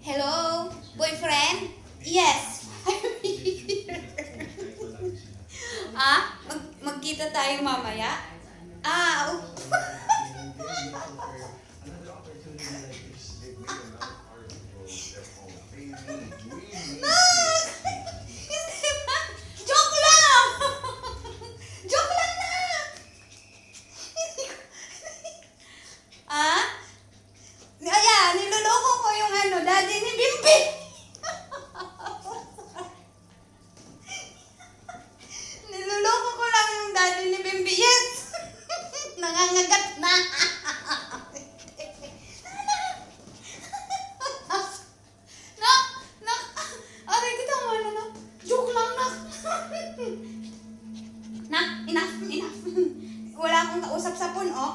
Hello, boyfriend? Yes. Magkita tayo mamaya? Ah, joke lang! Joke lang na! Ah? Ayan, niloloko ko yung daddy ni Bimbi. Niloloko ko lang yung daddy ni Bimbi. Yes! Nangangagat na. Aray ko, tama na na. Joke lang na. Enough. Wala akong kausap sa phone, oh.